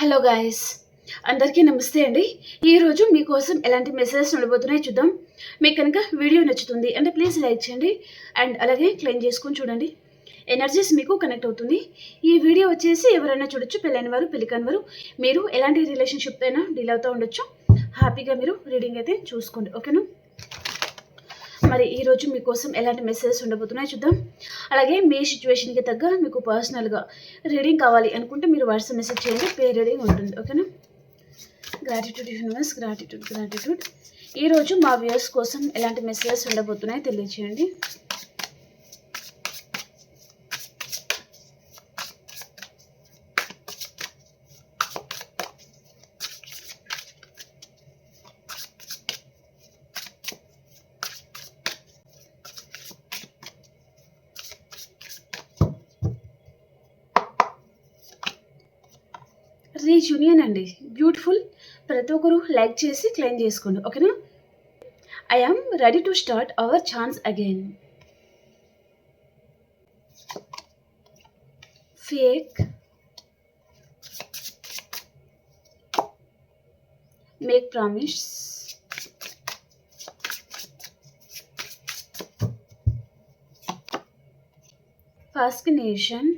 Hello guys, అందరికీ నమస్తే అండి. ఈరోజు మీకోసం ఎలాంటి మెసేజెస్ ఉండబోతున్నాయో చూద్దాం. మీకు కనుక వీడియో నచ్చుతుంది అంటే ప్లీజ్ లైక్ చేయండి అండ్ అలాగే క్లెయిమ్ చేసుకొని చూడండి. ఎనర్జీస్ మీకు కనెక్ట్ అవుతుంది. ఈ వీడియో వచ్చేసి ఎవరైనా చూడొచ్చు, పెళ్ళైన వారు, పెళ్లి కాని వారు, మీరు ఎలాంటి రిలేషన్షిప్ అయినా డీల్ అవుతూ ఉండొచ్చు. హ్యాపీగా మీరు రీడింగ్ అయితే చూసుకోండి, ఓకేనా? మరి ఈరోజు మీకోసం ఎలాంటి మెసేజెస్ ఉండబోతున్నాయో చూద్దాం. అలాగే మీ సిచ్యువేషన్కి తగ్గ మీకు పర్సనల్గా రీడింగ్ కావాలి అనుకుంటే మీరు వాట్సాప్ మెసేజ్ చేయండి, పే రీడింగ్ ఉంటుంది, ఓకేనా? Gratitude universe, gratitude. ఈరోజు మా వ్యూయర్స్ కోసం ఎలాంటి మెసేజెస్ ఉండబోతున్నాయో తెలియచేయండి. రీయూనియన్ అండి, బ్యూటిఫుల్. ప్రతి ఒక్కరు లైక్ చేసి క్లెయిమ్ చేసుకోండి, ఓకేనా? I am ready to start our chance again. Fake, make promise, fascination,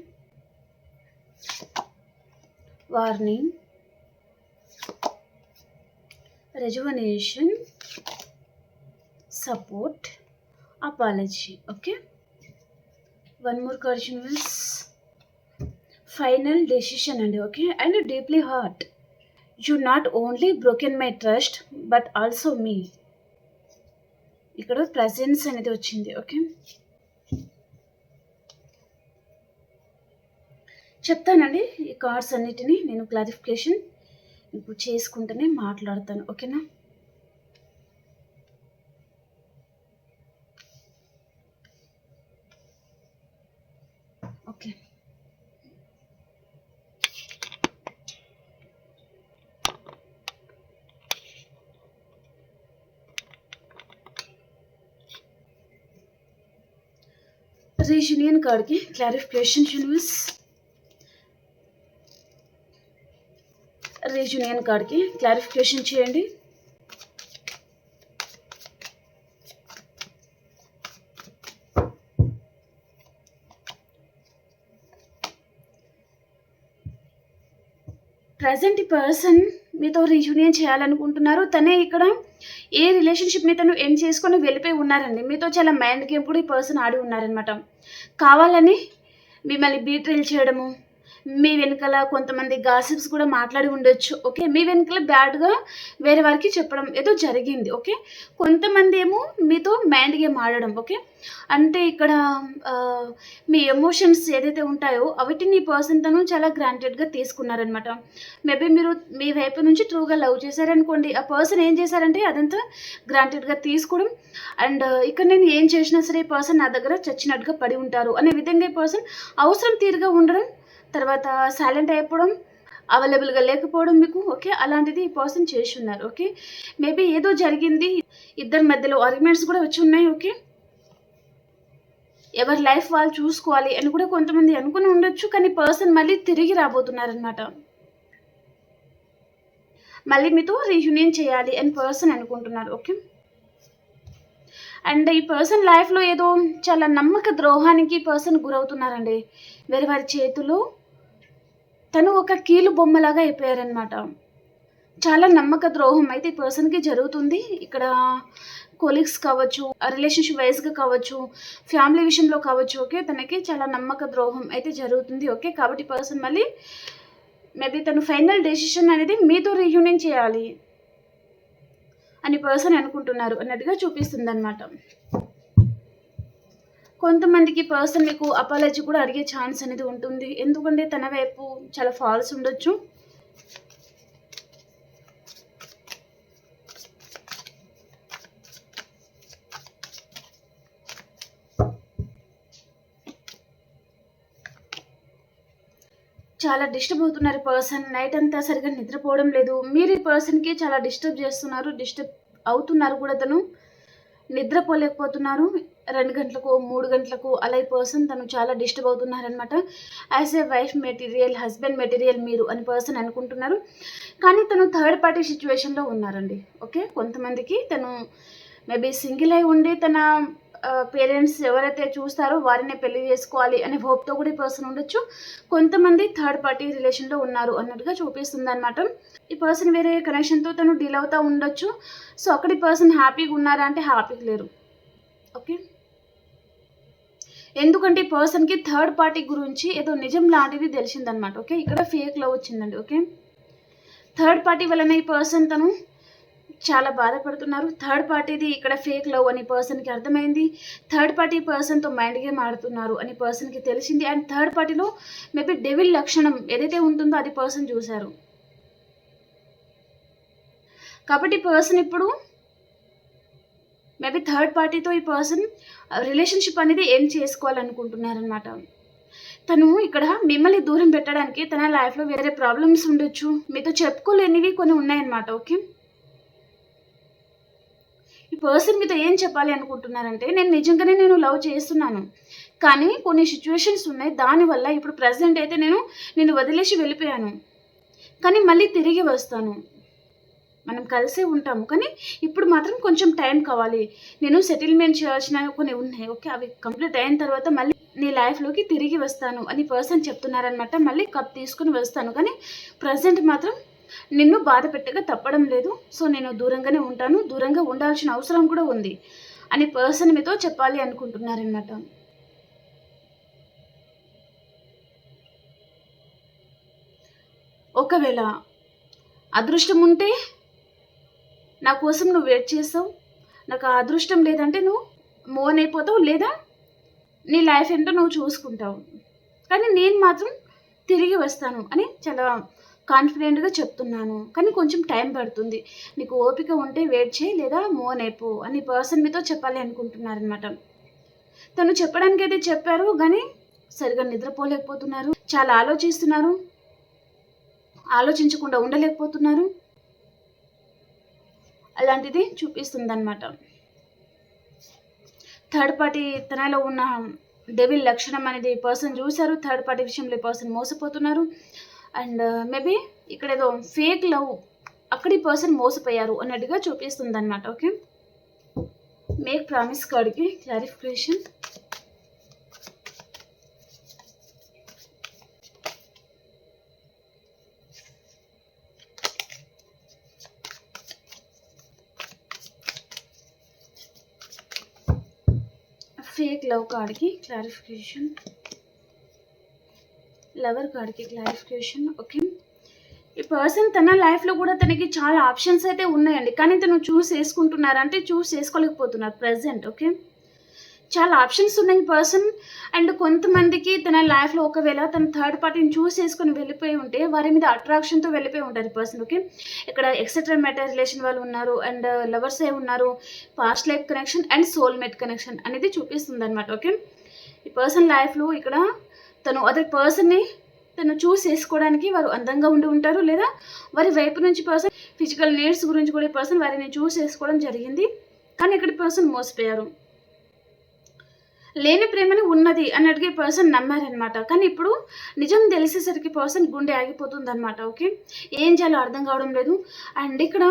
warning, rejuvenation, support, apology. Okay, one more question is final decision అండి. Okay, and deeply heart. You not only broken my trust but also me. ఇక్కడ presence అనేది వచ్చింది. Okay, చెప్తానండి. ఈ cards అన్నిటినీ నేను clarification ఇప్పుడు చేసుకుంటూనే మాట్లాడతాను, ఓకేనా? ఓకే, రీయూనియన్ కార్డ్కి క్లారిఫికేషన్ యూనివర్స్. రీయూనియన్ కార్డ్కి క్లారిఫికేషన్ చేయండి. ప్రజెంట్ ఈ పర్సన్ మీతో రీయూనియన్ చేయాలనుకుంటున్నారు. తనే ఇక్కడ ఏ రిలేషన్షిప్ని తను ఎండ్ చేసుకొని వెళ్ళిపోయి ఉన్నారండి. మీతో చాలా మైండ్ గేమ్ కూడా ఈ పర్సన్ ఆడి ఉన్నారనమాట. కావాలని మిమ్మల్ని బీట్రేల్ చేయడము, మీ వెనకాల కొంతమంది గాసిప్స్ కూడా మాట్లాడి ఉండొచ్చు. ఓకే, మీ వెనకాల బ్యాడ్గా వేరే వారికి చెప్పడం ఏదో జరిగింది. ఓకే, కొంతమంది ఏమో మీతో మైండ్ గేమ్ ఆడడం. ఓకే, అంటే ఇక్కడ మీ ఎమోషన్స్ ఏదైతే ఉంటాయో అవిటిని ఈ పర్సన్ తను చాలా గ్రాంటెడ్గా తీసుకున్నారనమాట. మేబీ మీరు మీ వైపు నుంచి ట్రూగా లవ్ చేశారనుకోండి, ఆ పర్సన్ ఏం చేశారంటే అదంతా గ్రాంటెడ్గా తీసుకోవడం. అండ్ ఇక్కడ నేను ఏం చేసినా సరే ఈ పర్సన్ నా దగ్గర చచ్చినట్టుగా పడి ఉంటారు అనే విధంగా ఈ పర్సన్ అవసరం తీరుగా ఉండడం, తర్వాత సైలెంట్ అయిపోవడం, అవైలబుల్గా లేకపోవడం మీకు. ఓకే, అలాంటిది ఈ పర్సన్ చేసి ఉన్నారు. ఓకే, మేబీ ఏదో జరిగింది, ఇద్దరి మధ్యలో ఆర్గ్యుమెంట్స్ కూడా వచ్చి ఉన్నాయి. ఓకే, ఎవరి లైఫ్ వాళ్ళు చూసుకోవాలి అని కూడా కొంతమంది అనుకుని ఉండొచ్చు. కానీ పర్సన్ మళ్ళీ తిరిగి రాబోతున్నారనమాట. మళ్ళీ మీతో రీయూనియన్ చేయాలి అని పర్సన్ అనుకుంటున్నారు. ఓకే, అండ్ ఈ పర్సన్ లైఫ్లో ఏదో చాలా నమ్మక ద్రోహానికి పర్సన్ గురవుతున్నారండి. వేరే వారి చేతిలో తను ఒక కీలు బొమ్మలాగా అయిపోయారనమాట. చాలా నమ్మక ద్రోహం అయితే ఈ పర్సన్కి జరుగుతుంది. ఇక్కడ కొలీగ్స్ కావచ్చు, రిలేషన్షిప్ వైజ్గా కావచ్చు, ఫ్యామిలీ విషయంలో కావచ్చు. ఓకే, తనకి చాలా నమ్మక ద్రోహం అయితే జరుగుతుంది. ఓకే, కాబట్టి పర్సన్ మళ్ళీ మేబీ తను ఫైనల్ డెసిషన్ అనేది మీతో రీయూనియన్ చేయాలి అని పర్సన్ అనుకుంటున్నారు అన్నట్టుగా చూపిస్తుంది అనమాట. కొంతమందికి పర్సన్ మీకు అపాలజీ కూడా అడిగే ఛాన్స్ అనేది ఉంటుంది. ఎందుకంటే తన వైపు చాలా ఫాల్స్ ఉండొచ్చు. చాలా డిస్టర్బ్ అవుతున్నారు పర్సన్. నైట్ అంతా సరిగా నిద్రపోవడం లేదు. మీరు ఈ పర్సన్కి చాలా డిస్టర్బ్ చేస్తున్నారు, డిస్టర్బ్ అవుతున్నారు కూడా. తను నిద్రపోలేకపోతున్నారు. 2 గంటలకు, 3 గంటలకు అలా ఈ పర్సన్ తను చాలా డిస్టర్బ్ అవుతున్నారనమాట. As a wife material, husband material మీరు అని పర్సన్ అనుకుంటున్నారు. కానీ తను థర్డ్ పార్టీ సిట్యుయేషన్‌లో ఉన్నారండి. ఓకే. కొంతమందికి తను మేబీ సింగిల్ అయి ఉండి తన పేరెంట్స్ ఎవరైతే చూస్తారో వారినే పెళ్లి చేసుకోవాలి అనే హోప్‌తో కూడా ఈ పర్సన్ ఉండొచ్చు. కొంతమంది థర్డ్ పార్టీ రిలేషన్‌లో ఉన్నారు అన్నట్టుగా చూపిస్తుందనమాట. ఈ పర్సన్ వేరే కనెక్షన్‌తో తను డీల్ అవుతా ఉండొచ్చు. సో, అక్కడ ఈ పర్సన్ హ్యాపీగా ఉన్నారా అంటే హ్యాపీగా లేరు. ఓకే. ఎందుకంటే ఈ పర్సన్‌కి థర్డ్ పార్టీ గురించి ఏదో నిజం లాంటిది తెలిసిందనమాట. ఓకే. ఇక్కడ ఫేక్ లవ్ వచ్చిందండి. ఓకే. థర్డ్ పార్టీ వలన ఈ పర్సన్ తను చాలా బాధపడుతున్నారు. థర్డ్ పార్టీది ఇక్కడ ఫేక్ లవ్ అని పర్సన్‌కి అర్థమైంది. థర్డ్ పార్టీ పర్సన్‌తో మైండ్ గేమ్ ఆడుతున్నారు అని పర్సన్‌కి తెలిసింది. అండ్ థర్డ్ పార్టీలో మేబీ డెవిల్ లక్షణం ఏదైతే ఉంటుందో అది పర్సన్ చూసారు. కాబట్టి పర్సన్ ఇప్పుడు మేబీ థర్డ్ పార్టీతో ఈ పర్సన్ రిలేషన్‌షిప్ అనేది ఎండ్ చేసుకోవాలనుకుంటున్నారనమాట. తను ఇక్కడ మిమ్మల్ని దూరం పెట్టడానికి తన లైఫ్‌లో వేరే ప్రాబ్లమ్స్ ఉండొచ్చు. మీతో చెప్పుకోలేనివి కొన్ని ఉన్నాయన్నమాట. ఓకే. ఈ పర్సన్ మీతో ఏం చెప్పాలి అనుకుంటున్నారంటే, నేను లవ్ చేస్తున్నాను. కానీ కొన్ని సిట్యుయేషన్స్ ఉన్నాయి. దానివల్ల ఇప్పుడు ప్రెజెంట్ అయితే నేను నిన్ను వదిలేసి వెళ్ళిపోయాను. కానీ మళ్ళీ తిరిగి వస్తాను. మనం కలిసే ఉంటాము. కానీ ఇప్పుడు మాత్రం కొంచెం టైం కావాలి. నేను సెటిల్మెంట్ చేయాల్సినవి కొన్ని ఉన్నాయి. ఓకే. అవి కంప్లీట్ అయిన తర్వాత మళ్ళీ నీ లైఫ్‌లోకి తిరిగి వస్తాను అని పర్సన్ చెప్తున్నారనమాట. మళ్ళీ కప్ తీసుకొని వస్తాను. కానీ ప్రెజెంట్ మాత్రం నిన్ను బాధ పెట్టక తప్పడం లేదు. సో, నేను దూరంగానే ఉంటాను. దూరంగా ఉండాల్సిన అవసరం కూడా ఉంది అని పర్సన్ మీతో చెప్పాలి అనుకుంటున్నారనమాట. ఒకవేళ అదృష్టం ఉంటే నా కోసం నువ్వు వెయిట్ చేస్తావు. నాకు ఆ అదృష్టం లేదంటే నువ్వు మూవ్ ఆన్ అయిపోతావు. లేదా నీ లైఫ్ ఏంటో నువ్వు చూసుకుంటావు. కానీ నేను మాత్రం తిరిగి వస్తాను అని చాలా కాన్ఫిడెంట్‌గా చెప్తున్నాను. కానీ కొంచెం టైం పడుతుంది. నీకు ఓపిక ఉంటే వెయిట్ చేయి లేదా మూవ్ ఆన్ అయిపో అని పర్సన్ మీతో చెప్పాలి అనుకుంటున్నారనమాట. తను చెప్పడానికైతే చెప్పారు. కానీ సరిగ్గా నిద్రపోలేకపోతున్నారు. చాలా ఆలోచిస్తున్నారు. ఆలోచించకుండా ఉండలేకపోతున్నారు. అలాంటిది చూపిస్తుందనమాట. థర్డ్ పార్టీ తనలో ఉన్న డెవిల్ లక్షణం అనేది పర్సన్ చూసారు. థర్డ్ పార్టీ విషయంలో పర్సన్ మోసపోతున్నారు. అండ్ మేబీ ఇక్కడ ఏదో ఫేక్ లవ్ అక్కడి పర్సన్ మోసపోయారు అన్నట్టుగా చూపిస్తుందన్నమాట. ఓకే. మేక్ ప్రామిస్ కార్డ్కి క్లారిఫికేషన్. ఫేక్ లవ్ కార్డ్కి క్లారిఫికేషన్. లవర్ కార్డ్కి క్లారిఫికేషన్. ఓకే. ఈ పర్సన్ తన లైఫ్లో కూడా తనకి చాలా ఆప్షన్స్ అయితే ఉన్నాయండి. కానీ తను చూస్ చేసుకుంటున్నారంటే చూస్ చేసుకోలేకపోతున్నారు ప్రజెంట్. ఓకే. చాలా ఆప్షన్స్ ఉన్నాయి పర్సన్. అండ్ కొంతమందికి తన లైఫ్లో ఒకవేళ తన థర్డ్ పార్టీని చూస్ చేసుకొని వెళ్ళిపోయి ఉంటే వారి మీద అట్రాక్షన్తో వెళ్ళిపోయి ఉంటారు ఈ పర్సన్. ఓకే. ఇక్కడ ఎక్సెట్రా మ్యాటర్ రిలేషన్ వాళ్ళు ఉన్నారు. అండ్ లవర్సే ఉన్నారు. Past life connection and soulmate connection అనేది చూపిస్తుంది అనమాట. ఓకే. ఈ పర్సన్ లైఫ్లో ఇక్కడ తను అదర్ పర్సన్ని తను చూస్ చేసుకోవడానికి వారు అందంగా ఉండి ఉంటారు. లేదా వారి వైపు నుంచి పర్సన్ ఫిజికల్ నీడ్స్ గురించి కూడా ఈ పర్సన్ వారిని చూస్ చేసుకోవడం జరిగింది. కానీ ఇక్కడ పర్సన్ మోసపోయారు. లేని ప్రేమని ఉన్నది అన్నట్టుగా ఈ పర్సన్ నమ్మారనమాట. కానీ ఇప్పుడు నిజం తెలిసేసరికి పర్సన్ గుండె ఆగిపోతుందన్నమాట. ఓకే. ఏం చేయాలో అర్థం కావడం లేదు. అండ్ ఇక్కడ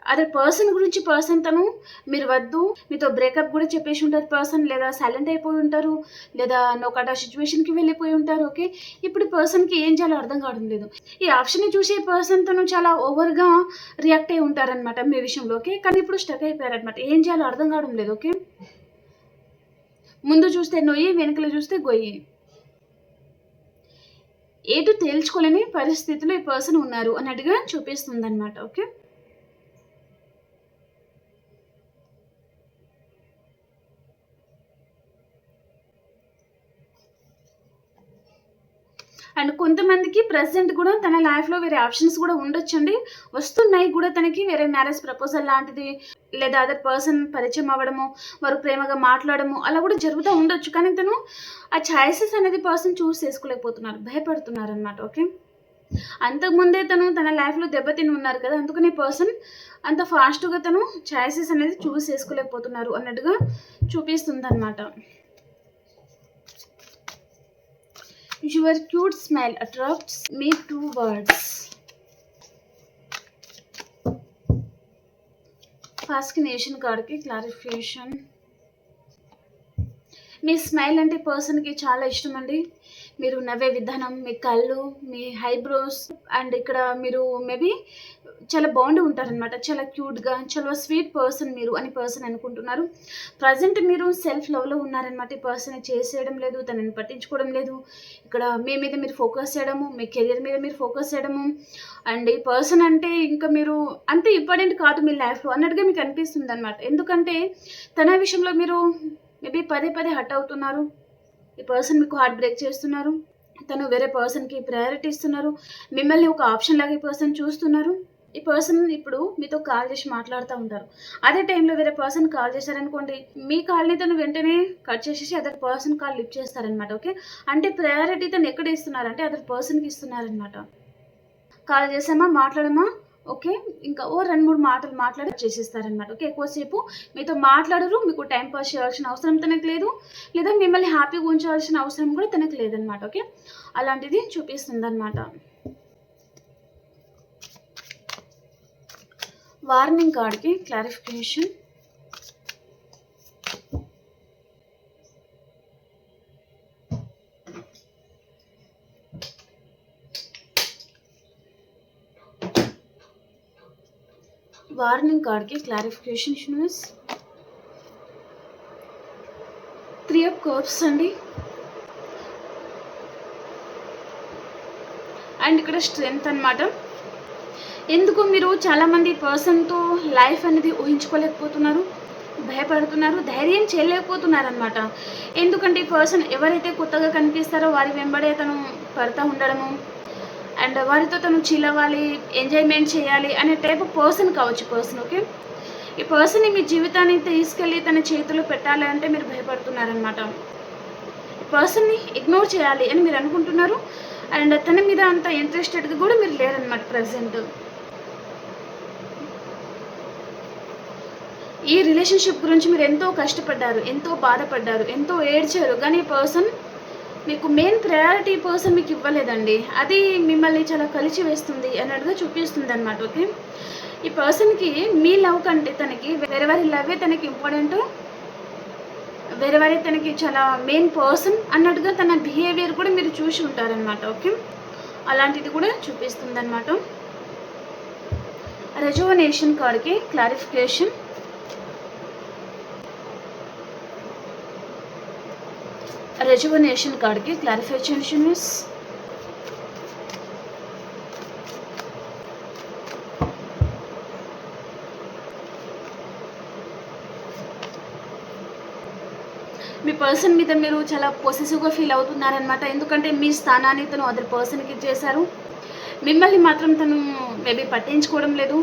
అదే పర్సన్ గురించి పర్సన్ తను మీరు వద్దు మీతో బ్రేకప్ కూడా చెప్పేసి ఉంటారు పర్సన్. లేదా సైలెంట్ అయిపోయి ఉంటారు. లేదా నోకట సిచ్యువేషన్కి వెళ్ళిపోయి ఉంటారు. ఓకే. ఇప్పుడు పర్సన్కి ఏం చేయాలో అర్థం కావడం లేదు. ఈ ఆప్షన్ని చూసే పర్సన్ తను చాలా ఓవర్గా రియాక్ట్ అయి ఉంటారనమాట మీ విషయంలో. ఓకే. కానీ ఇప్పుడు స్టక్ అయిపోయారనమాట. ఏం చేయాలో అర్థం కావడం లేదు. ఓకే. ముందు చూస్తే నొయ్యి, వెనుకలు చూస్తే గొయ్యి. ఏటు తేల్చుకోలేని పరిస్థితిలో ఈ పర్సన్ ఉన్నారు అన్నట్టుగా చూపిస్తుంది అనమాట. ఓకే. అండ్ కొంతమందికి ప్రెసెంట్ కూడా తన లైఫ్లో వేరే ఆప్షన్స్ కూడా ఉండొచ్చండి. వస్తున్నాయి కూడా తనకి వేరే మ్యారేజ్ ప్రపోజల్ లాంటిది లేదా అదర్ పర్సన్ పరిచయం అవ్వడము, వారు ప్రేమగా మాట్లాడము అలా కూడా జరుగుతూ ఉండొచ్చు. కానీ తను ఆ ఛాయిసెస్ అనేది పర్సన్ చూస్ చేసుకోలేకపోతున్నారు, భయపడుతున్నారు అనమాట. ఓకే. అంతకుముందే తను తన లైఫ్లో దెబ్బతిని ఉన్నారు కదా, అందుకని పర్సన్ అంత ఫాస్ట్గా తను చాయిసెస్ అనేది చూస్ చేసుకోలేకపోతున్నారు అన్నట్టుగా చూపిస్తుంది అనమాట. Your cute smile attracts me towards. Fascination కార్డ్కి క్లారిఫికేషన్. మీ స్మైల్ అంటే పర్సన్కి చాలా ఇష్టం అండి. మీరు నవ్వే విధానం, మీ కళ్ళు, మీ ఐబ్రోస్, అండ్ ఇక్కడ మీరు మేబీ చాలా బాగుండి ఉంటారనమాట. చాలా క్యూట్గా, చాలా స్వీట్ పర్సన్ మీరు అని పర్సన్ అనుకుంటున్నారు. ప్రజెంట్ మీరు సెల్ఫ్ లవ్లో ఉన్నారనమాట. ఈ పర్సన్ చేసేయడం లేదు, తనని పట్టించుకోవడం లేదు. ఇక్కడ మీ మీద మీరు ఫోకస్ చేయడము, మీ కెరియర్ మీద మీరు ఫోకస్ చేయడము, అండ్ ఈ పర్సన్ అంటే ఇంకా మీరు అంత ఇంపార్టెంట్ కాదు మీ లైఫ్లో అన్నట్టుగా మీకు అనిపిస్తుంది అనమాట. ఎందుకంటే తన విషయంలో మీరు మేబీ పదే పదే హర్ట్ అవుతున్నారు. ఈ పర్సన్ మీకు హార్ట్ బ్రేక్ చేస్తున్నారు. తను వేరే పర్సన్కి ప్రయారిటీ ఇస్తున్నారు. మిమ్మల్ని ఒక ఆప్షన్ లాగా ఈ పర్సన్ చూస్తున్నారు. ఈ పర్సన్ ఇప్పుడు మీతో కాల్ చేసి మాట్లాడుతూ ఉంటారు. అదే టైంలో వేరే పర్సన్ కాల్ చేశారనుకోండి, మీ కాల్ని తను వెంటనే కట్ చేసేసి అదర్ పర్సన్ కాల్ లిఫ్ట్ చేస్తారనమాట. ఓకే, అంటే ప్రయారిటీ తను ఎక్కడ ఇస్తున్నారంటే అదర్ పర్సన్కి ఇస్తున్నారనమాట. కాల్ చేసామా, మాట్లాడమా, ఓకే, ఇంకా 2-3 మాటలు మాట్లాడి చేసేస్తారనమాట. ఓకే, ఎక్కువసేపు మీతో మాట్లాడరు. మీకు టైం పాస్ చేయాల్సిన అవసరం తనకు లేదు, లేదా మిమ్మల్ని హ్యాపీగా ఉంచాల్సిన అవసరం కూడా తనకు లేదనమాట. ఓకే, అలాంటిది చూపిస్తుంది అనమాట. వార్నింగ్ కార్డ్కి క్లారిఫికేషన్. వార్నింగ్ కార్డ్కి క్లారిఫికేషన్ యూనివర్స్. 3 of Cups అండి, అండ్ ఇక్కడ స్ట్రెంగ్త్ అనమాట. ఎందుకు మీరు చాలామంది పర్సన్తో లైఫ్ అనేది ఊహించుకోలేకపోతున్నారు, భయపడుతున్నారు, ధైర్యం చేయలేకపోతున్నారు అనమాట. ఎందుకంటే ఈ పర్సన్ ఎవరైతే కొత్తగా కనిపిస్తారో వారి వెంబడే తను పడుతూ ఉండడము, అండ్ వారితో తను చిల్ అవ్వాలి, ఎంజాయ్మెంట్ చేయాలి అనే టైప్ ఆఫ్ పర్సన్ కావచ్చు పర్సన్. ఓకే, ఈ పర్సన్ని మీ జీవితాన్ని తీసుకెళ్ళి తన చేతిలో పెట్టాలి అంటే మీరు భయపడుతున్నారనమాట. ఈ పర్సన్ని ఇగ్నోర్ చేయాలి అని మీరు అనుకుంటున్నారు, అండ్ తన మీద అంత ఇంట్రెస్టెడ్గా కూడా మీరు లేరనమాట ప్రజెంట్. ఈ రిలేషన్షిప్ గురించి మీరు ఎంతో కష్టపడ్డారు, ఎంతో బాధపడ్డారు, ఎంతో ఏడ్చారు, కానీ ఈ పర్సన్ మీకు మెయిన్ ప్రయారిటీ పర్సన్ మీకు ఇవ్వలేదండి. అది మిమ్మల్ని చాలా కలిసి వేస్తుంది అన్నట్టుగా చూపిస్తుంది అనమాట. ఓకే, ఈ పర్సన్కి మీ లవ్ కంటే తనకి వేరే వారి లవ్వే తనకి ఇంపార్టెంట్, వేరే వారి తనకి చాలా మెయిన్ పర్సన్ అన్నట్టుగా తన బిహేవియర్ కూడా మీరు చూసి ఉంటారనమాట. ఓకే, అలాంటిది కూడా చూపిస్తుంది అనమాట. రెజువనేషన్ కార్డ్కి క్లారిఫికేషన్. రెజువనేషన్ కార్డ్కి క్లారిఫికేషన్ ఇస్. మీ పర్సన్ మీద మీరు చాలా పొసెసివ్గా ఫీల్ అవుతున్నారనమాట. ఎందుకంటే మీ స్థానాన్ని తను అదర్ పర్సన్కి ఇచ్చేశారు. మిమ్మల్ని మాత్రం తను మేబీ పట్టించుకోవడం లేదు,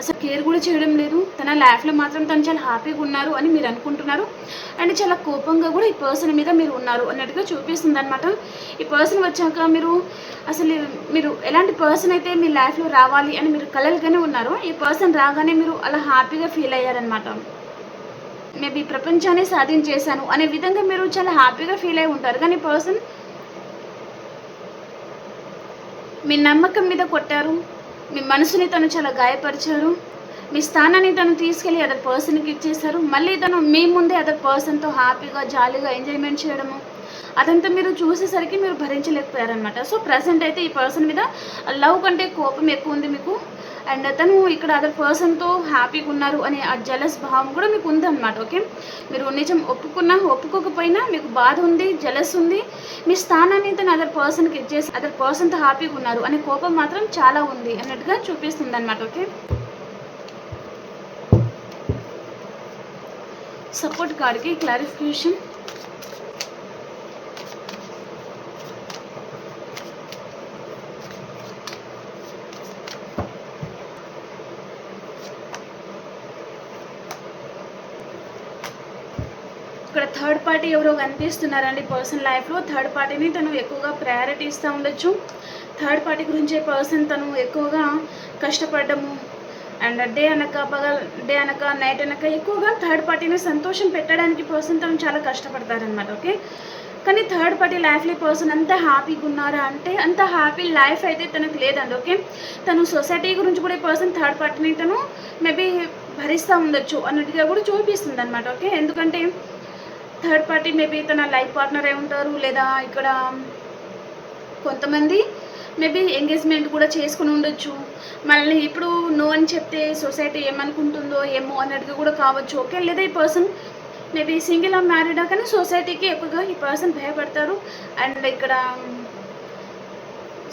అసలు కేర్ కూడా చేయడం లేదు. తన లైఫ్లో మాత్రం తను చాలా హ్యాపీగా ఉన్నారు అని మీరు అనుకుంటున్నారు, అండ్ చాలా కోపంగా కూడా ఈ పర్సన్ మీద మీరు ఉన్నారు అన్నట్టుగా చూపిస్తుంది అనమాట. ఈ పర్సన్ వచ్చాక మీరు ఎలాంటి పర్సన్ అయితే మీ లైఫ్లో రావాలి అని మీరు కలలుగానే ఉన్నారో, ఈ పర్సన్ రాగానే మీరు అలా హ్యాపీగా ఫీల్ అయ్యారనమాట. మేబీ ప్రపంచాన్ని సాధించేశాను అనే విధంగా మీరు చాలా హ్యాపీగా ఫీల్ అయి ఉంటారు, కానీ పర్సన్ మీ నమ్మకం మీద కొట్టారు, మీ మనసుని తను చాలా గాయపరిచారు, మీ స్థానాన్ని తను తీసుకెళ్ళి అదర్ పర్సన్కి ఇచ్చేశారు. మళ్ళీ తను మీ ముందే అదర్ పర్సన్తో హ్యాపీగా జాలీగా ఎంజాయ్మెంట్ చేయడము, అదంతా మీరు చూసేసరికి మీరు భరించలేకపోయారనమాట. సో ప్రజెంట్ అయితే ఈ పర్సన్ మీద లవ్ కంటే కోపం ఎక్కువ ఉంది మీకు, అండ్ తను ఇక్కడ అదర్ పర్సన్తో హ్యాపీగా ఉన్నారు అనే ఆ జలస్ భావం కూడా మీకు ఉందన్నమాట. ఓకే, మీరు నిజం ఒప్పుకున్నా ఒప్పుకోకపోయినా మీకు బాధ ఉంది, జలస్ ఉంది, మీ స్థానాన్ని తను అదర్ పర్సన్కి ఇచ్చేసి అదర్ పర్సన్తో హ్యాపీగా ఉన్నారు అనే కోపం మాత్రం చాలా ఉంది అన్నట్టుగా చూపిస్తుంది అనమాట. ఓకే, సపోర్ట్ కార్డ్కి క్లారిఫికేషన్. ఇక్కడ థర్డ్ పార్టీ ఎవరో కనిపిస్తున్నారండి పర్సన్ లైఫ్లో. థర్డ్ పార్టీని తను ఎక్కువగా ప్రయారిటీ ఇస్తూ ఉండొచ్చు. థర్డ్ పార్టీ గురించే పర్సన్ తను ఎక్కువగా కష్టపడము, అండ్ డే అనక నైట్ అనక ఎక్కువగా థర్డ్ పార్టీని సంతోషం పెట్టడానికి పర్సన్ తను చాలా కష్టపడతారనమాట. ఓకే, కానీ థర్డ్ పార్టీ లైఫ్లో పర్సన్ అంత హ్యాపీగా ఉన్నారా అంటే అంత హ్యాపీ లైఫ్ అయితే తనకు లేదండి. ఓకే, తను సొసైటీ గురించి కూడా ఈ పర్సన్ థర్డ్ పార్టీని తను మేబీ భరిస్తూ ఉండొచ్చు అన్నట్టుగా కూడా చూపిస్తుంది అనమాట. ఓకే, ఎందుకంటే థర్డ్ పార్టీ మేబీ తన లైఫ్ పార్ట్నర్ అయి ఉంటారు, లేదా ఇక్కడ కొంతమంది మేబీ ఎంగేజ్మెంట్ కూడా చేసుకుని ఉండొచ్చు. మళ్ళీ ఇప్పుడు నో అని చెప్తే సొసైటీ ఏమనుకుంటుందో ఏమో అన్నట్టుగా కూడా కావచ్చు. ఓకే, లేదా ఈ పర్సన్ మేబీ సింగిల్ ఆర్ మ్యారీడా కానీ సొసైటీకి ఎక్కువగా ఈ పర్సన్ భయపడతారు. అండ్ ఇక్కడ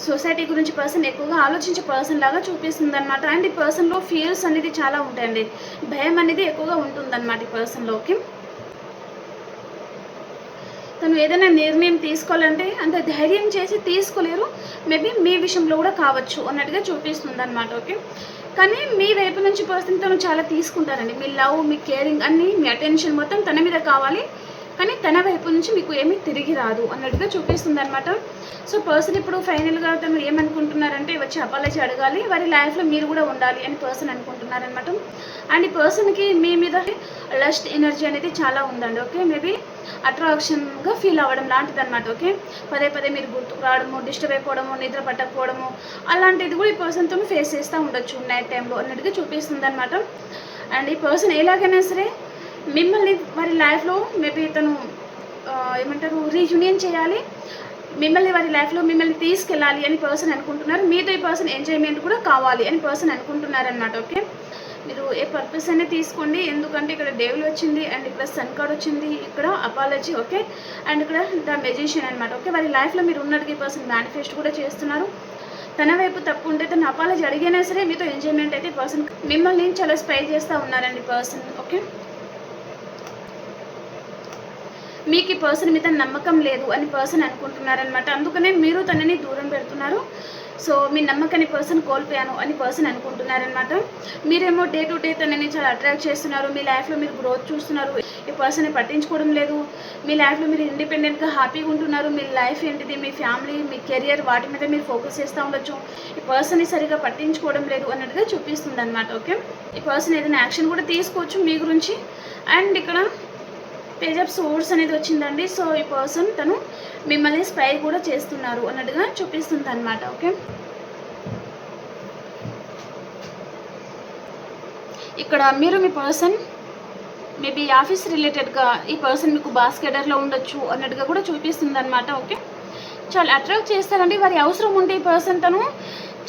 సొసైటీ గురించి పర్సన్ ఎక్కువగా ఆలోచించే పర్సన్ లాగా చూపిస్తుంది అనమాట. అండ్ ఈ పర్సన్లో ఫియర్స్ అనేది చాలా ఉంటాయండి, భయం అనేది ఎక్కువగా ఉంటుందన్నమాట ఈ పర్సన్లో. ఓకే, తను ఏదైనా నిర్ణయం తీసుకోవాలంటే అంత ధైర్యం చేసి తీసుకోలేరు, మేబీ మీ విషయంలో కూడా కావచ్చు అన్నట్టుగా చూపిస్తుంది అనమాట. ఓకే, కానీ మీ వైపు నుంచి పర్సన్ తను చాలా తీసుకుంటారండి. మీ లవ్, మీ కేరింగ్ అన్నీ, మీ అటెన్షన్ మొత్తం తన మీద కావాలి, కానీ తన వైపు నుంచి మీకు ఏమీ తిరిగి రాదు అన్నట్టుగా చూపిస్తుంది అనమాట. సో పర్సన్ ఇప్పుడు ఫైనల్గా తను ఏమనుకుంటున్నారంటే వచ్చి అపాలజీ అడగాలి, వారి లైఫ్లో మీరు కూడా ఉండాలి అని పర్సన్ అనుకుంటున్నారనమాట. అండ్ ఈ పర్సన్కి మీ మీద లస్ట్ ఎనర్జీ అనేది చాలా ఉందండి. ఓకే, మేబీ అట్రాక్షన్గా ఫీల్ అవ్వడం లాంటిది అనమాట. ఓకే, పదే పదే మీరు గుర్తుకు రావడము, డిస్టర్బ్ అయిపోవడము, నిద్ర పట్టకపోవడము అలాంటిది కూడా ఈ పర్సన్తో ఫేస్ చేస్తూ ఉండొచ్చు నైట్ టైంలో అన్నట్టుగా చూపిస్తుంది అనమాట. అండ్ ఈ పర్సన్ ఎలాగైనా సరే మిమ్మల్ని వారి లైఫ్లో మేబీ తను ఏమంటారు రీయూనియన్ చేయాలి, మిమ్మల్ని వారి లైఫ్లో మిమ్మల్ని తీసుకెళ్ళాలి అని పర్సన్ అనుకుంటున్నారు. మీతో ఈ పర్సన్ ఎంజాయ్మెంట్ కూడా కావాలి అని పర్సన్ అనుకుంటున్నారనమాట. ఓకే, మీరు ఏ పర్పస్ అనేది తీసుకోండి, ఎందుకంటే ఇక్కడ డేవిల్ వచ్చింది, అండ్ ఇక్కడ సన్ కార్డ్ వచ్చింది, ఇక్కడ అపాలజీ. ఓకే, అండ్ ఇక్కడ ద మెజిషియన్ అనమాట. ఓకే, వారి లైఫ్లో మీరు ఉన్నట్టుగా ఈ పర్సన్ మేనిఫెస్ట్ కూడా చేస్తున్నారు. తన వైపు తప్పు ఉంటే తను అపాలజీ అడిగినా సరే మీతో ఎంజాయ్మెంట్ అయితే పర్సన్ మిమ్మల్ని చాలా స్పై చేస్తూ ఉన్నారండి పర్సన్. ఓకే, మీకు ఈ పర్సన్ మీద నమ్మకం లేదు అని పర్సన్ అనుకుంటున్నారనమాట. అందుకనే మీరు తనని దూరం పెడుతున్నారు. సో మీ నమ్మకాన్ని పర్సన్ కోల్పోయాను అని పర్సన్ అనుకుంటున్నారనమాట. మీరేమో డే టు డే తనని చాలా అట్రాక్ట్ చేస్తున్నారు, మీ లైఫ్లో మీరు గ్రోత్ చూస్తున్నారు, ఈ పర్సన్ని పట్టించుకోవడం లేదు, మీ లైఫ్లో మీరు ఇండిపెండెంట్గా హ్యాపీగా ఉంటున్నారు. మీ లైఫ్ ఏంటిది, మీ ఫ్యామిలీ, మీ కెరియర్, వాటి మీద మీరు ఫోకస్ చేస్తూ ఉండొచ్చు. ఈ పర్సన్ని సరిగా పట్టించుకోవడం లేదు అన్నట్టుగా చూపిస్తుంది అనమాట. ఓకే, ఈ పర్సన్ ఏదైనా యాక్షన్ కూడా తీసుకోవచ్చు మీ గురించి. అండ్ ఇక్కడ పేజ్ ఆఫ్ సోర్స్ అనేది వచ్చిందండి. సో ఈ పర్సన్ తను మిమ్మల్ని స్పై కూడా చేస్తున్నారు అన్నట్టుగా చూపిస్తుంది అనమాట. ఓకే, ఇక్కడ మీరు మీ పర్సన్ మేబీ ఆఫీస్ రిలేటెడ్గా ఈ పర్సన్ మీకు బాస్కెటర్లో ఉండొచ్చు అన్నట్టుగా కూడా చూపిస్తుంది అనమాట. ఓకే, చాలా అట్రాక్ట్ చేస్తారండి. వారి అవసరం ఉంటే ఈ పర్సన్ తను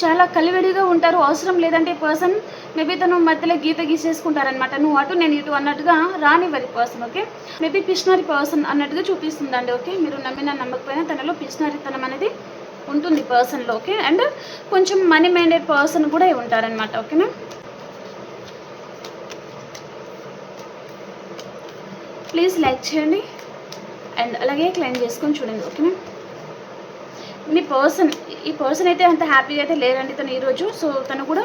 చాలా కలివిడిగా ఉంటారు, అవసరం లేదంటే పర్సన్ మేబీ తను మధ్యలో గీత గీసేసుకుంటారనమాట. నువ్వు అటు నేను ఇటు అన్నట్టుగా రానివ్వరి పర్సన్. ఓకే, మేబీ పిషనరీ పర్సన్ అన్నట్టుగా చూపిస్తుందండి. ఓకే, మీరు నమ్మినా నమ్మకపోయినా తనలో పిషనరీతనం అనేది ఉంటుంది పర్సన్లో. ఓకే, అండ్ కొంచెం మనీ మైండెడ్ పర్సన్ కూడా ఉంటారనమాట. ఓకేనా, ప్లీజ్ లైక్ చేయండి అండ్ అలాగే క్లైమ్ చేసుకొని చూడండి. ఓకేనా, మీ ఈ పర్సన్ అయితే అంత హ్యాపీగా అయితే లేరండి తను ఈరోజు. సో తను కూడా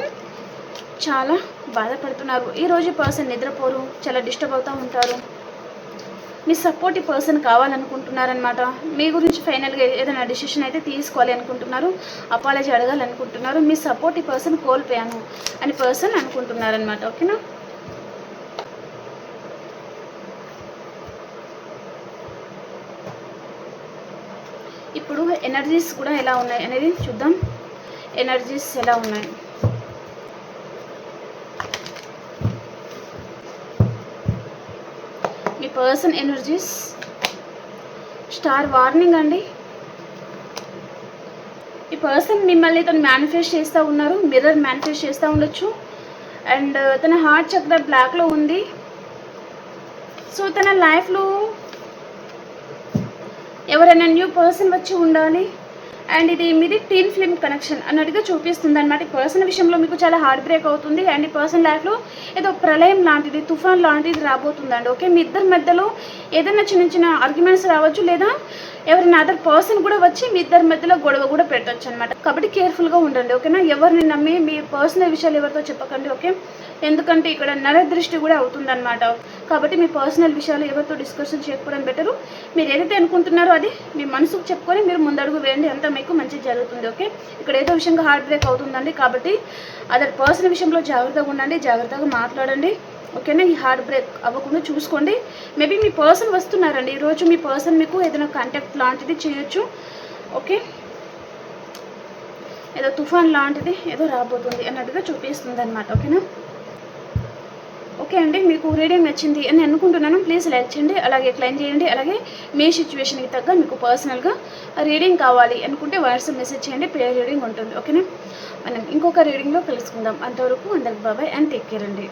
చాలా బాధపడుతున్నారు ఈరోజు. పర్సన్ నిద్రపోరు, చాలా డిస్టర్బ్ అవుతూ ఉంటారు. మీ సపోర్ట్ ఈ పర్సన్ కావాలనుకుంటున్నారనమాట. మీ గురించి ఫైనల్గా ఏదైనా డిసిషన్ అయితే తీసుకోవాలి అనుకుంటున్నారు, అపాలజీ అడగాలనుకుంటున్నారు. మీ సపోర్ట్ ఈ పర్సన్ కోల్పోయాను అని పర్సన్ అనుకుంటున్నారనమాట. ఓకేనా, ఇప్పుడు ఎనర్జీస్ కూడా ఎలా ఉన్నాయి అనేది చూద్దాం. ఎనర్జీస్ ఎలా ఉన్నాయి, మీ పర్సన్ ఎనర్జీస్. స్టార్ వార్నింగ్ అండి, ఈ పర్సన్ మిమ్మల్ని తను మేనిఫెస్ట్ చేస్తూ ఉన్నారు, మిర్రర్ మేనిఫెస్ట్ చేస్తూ ఉండొచ్చు. అండ్ తన హార్ట్ చక్ర బ్లాక్లో ఉంది. సో తన లైఫ్లో ఎవరైనా న్యూ పర్సన్ వచ్చి ఉండాలి. అండ్ ఇది మీది టీన్ ఫిల్మ్ కనెక్షన్ అన్నట్టుగా చూపిస్తుంది అనమాట. ఈ పర్సన్ విషయంలో మీకు చాలా హార్ట్ బ్రేక్ అవుతుంది. అండ్ ఈ పర్సన్ లైఫ్లో ఏదో ప్రళయం లాంటిది, తుఫాన్ లాంటిది రాబోతుందండి. ఓకే, మీ ఇద్దరి మధ్యలో ఏదైనా చిన్న చిన్న ఆర్గ్యుమెంట్స్ రావచ్చు, లేదా ఎవరైనా అదర్ పర్సన్ కూడా వచ్చి మీ ఇద్దరి మధ్యలో గొడవ కూడా పెట్టచ్చు అనమాట. కాబట్టి కేర్ఫుల్గా ఉండండి. ఓకేనా, ఎవరిని నమ్మి మీ పర్సనల్ విషయాలు ఎవరితో చెప్పకండి. ఓకే, ఎందుకంటే ఇక్కడ నరదృష్టి కూడా అవుతుందన్నమాట. కాబట్టి మీ పర్సనల్ విషయాలు ఎవరితో డిస్కషన్ చేయకపోవడం బెటరు. మీరు ఏదైతే అనుకుంటున్నారో అది మీ మనసుకు చెప్పుకొని మీరు ముందడుగు వేయండి, అంతా మీకు మంచి జరుగుతుంది. ఓకే, ఇక్కడ ఏదో విషయంగా హార్ట్ బ్రేక్ అవుతుందండి, కాబట్టి అదర్ పర్సనల్ విషయంలో జాగ్రత్తగా ఉండండి, జాగ్రత్తగా మాట్లాడండి. ఓకేనా, ఈ హార్ట్ బ్రేక్ అవ్వకుండా చూసుకోండి. మేబీ మీ పర్సన్ వస్తున్నారండి ఈరోజు, మీ పర్సన్ మీకు ఏదైనా కాంటాక్ట్ లాంటిది చేయొచ్చు. ఓకే, ఏదో తుఫాన్ లాంటిది ఏదో రాబోతుంది అన్నట్టుగా చూపిస్తుంది అనమాట. ఓకేనా, ఓకే అండి, మీకు రీడింగ్ నచ్చింది అని అనుకుంటున్నాను. ప్లీజ్ లైక్ చేయండి, అలాగే క్లైమ్ చేయండి. అలాగే మీ సిచ్యువేషన్కి తగ్గ మీకు పర్సనల్గా రీడింగ్ కావాలి అనుకుంటే వాట్సాప్ మెసేజ్ చేయండి, పేర్ రీడింగ్ ఉంటుంది. ఓకేనా, మనం ఇంకొక రీడింగ్లో కలుసుకుందాం. అంతవరకు అందరికి బాబాయ్ అండ్ టేక్ కేర్ అండి.